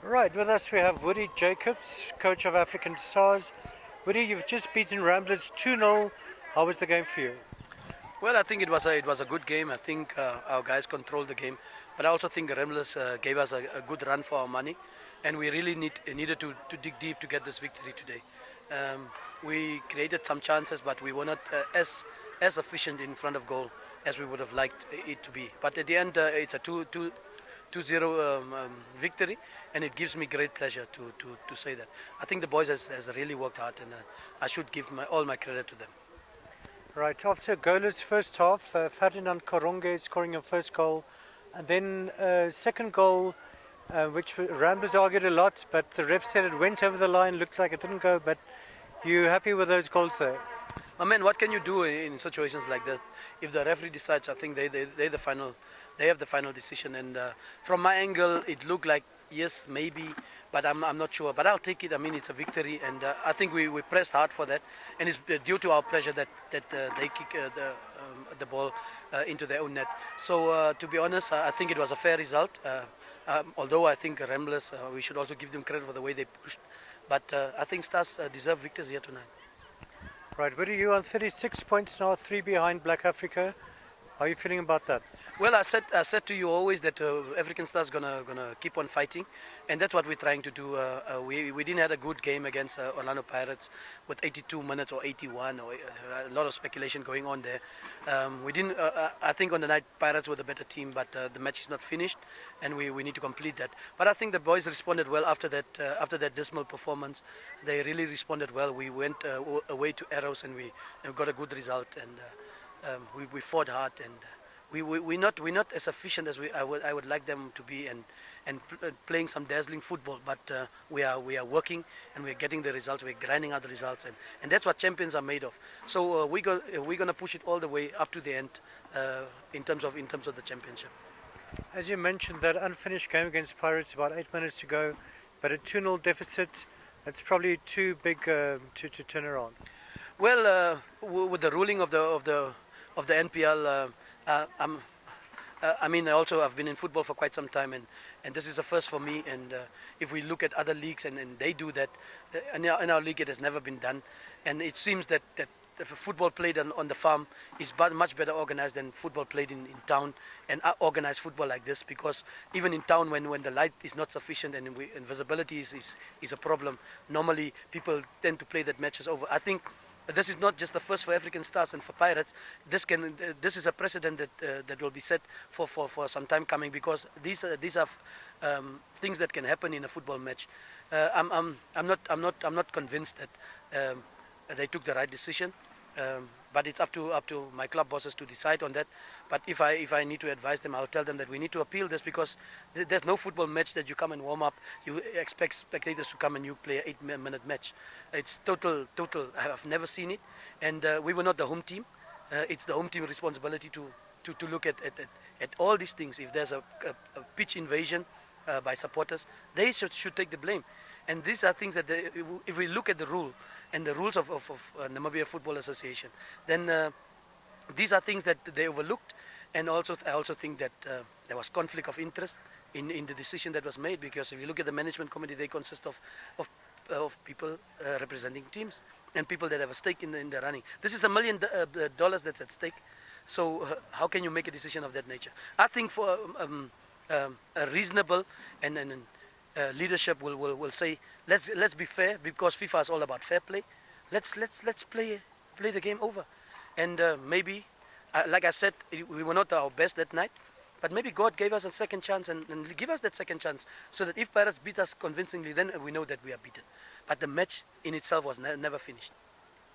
Right, with us we have Woody Jacobs, coach of African Stars. Woody, you've just beaten Ramblers 2-0. How was the game for you? Well, I think it was a good game. I think our guys controlled the game, but I also think Ramblers gave us a good run for our money, and we really needed to dig deep to get this victory today. We created some chances, but we were not as efficient in front of goal as we would have liked it to be. But at the end, it's a 2-0 victory, and it gives me great pleasure to say that. I think the boys has really worked hard, and I should give all my credit to them. Right, after a goalless first half, Ferdinand Koronge scoring a first goal, and then second goal, which Ramblers argued a lot, but the ref said it went over the line, looked like it didn't go, but you happy with those goals there? I mean, what can you do in situations like that? If the referee decides, I think they the final, they have the final decision. And from my angle, it looked like yes, maybe, but I'm not sure. But I'll take it. I mean, it's a victory, and I think we pressed hard for that, and it's due to our pressure that they kick the ball into their own net. So to be honest, I think it was a fair result. Although I think Ramblers, we should also give them credit for the way they pushed. But I think Stars deserve victors here tonight. Right, Woody, you on 36 points now, 3 behind Black Africa. How are you feeling about that? Well, I said to you always that African Stars gonna keep on fighting, and that's what we're trying to do. We didn't have a good game against Orlando Pirates with 82 minutes or 81, or a lot of speculation going on there. We didn't. I think on the night Pirates were the better team, but the match is not finished, and we need to complete that. But I think the boys responded well after that dismal performance. They really responded well. We went away to Arrows, and we got a good result, and we fought hard, and we're not as efficient as I would like them to be, and playing some dazzling football, but we are working, and we're getting the results. We're grinding out the results, and that's what champions are made of. So we're gonna push it all the way up to the end in terms of the championship. As you mentioned, that unfinished game against Pirates, about 8 minutes to go, but a 2-0 deficit, that's probably too big to turn around. Well, with the ruling of the NPL, I mean, I've been in football for quite some time, and this is a first for me. And if we look at other leagues and they do that, in our league it has never been done. And it seems that if football played on the farm is much better organized than football played in town, and organized football like this, because even in town when the light is not sufficient and visibility is a problem, normally people tend to play that matches over. I think this is not just the first for African Stars and for Pirates. This is a precedent that will be set for some time coming, because these are things that can happen in a football match. I'm not convinced that they took the right decision, but it's up to my club bosses to decide on that. But if I need to advise them, I'll tell them that we need to appeal this, because there's no football match that you come and warm up, you expect spectators to come and you play an 8-minute match. It's total. I've never seen it, and we were not the home team. It's the home team responsibility to look at all these things. If there's a pitch invasion by supporters, they should take the blame. And these are things that if we look at the rule and the rules of Namibia Football Association, then these are things that they overlooked. And also, I also think that there was conflict of interest in the decision that was made, because if you look at the management committee, they consist of people representing teams and people that have a stake in the running. This is $1 million that's at stake. So how can you make a decision of that nature? I think for a reasonable and leadership will say, let's be fair, because FIFA is all about fair play. Let's play the game over, and maybe, like I said, we were not our best that night, but maybe God gave us a second chance, and give us that second chance, so that if Pirates beat us convincingly, then we know that we are beaten. But the match in itself was never finished.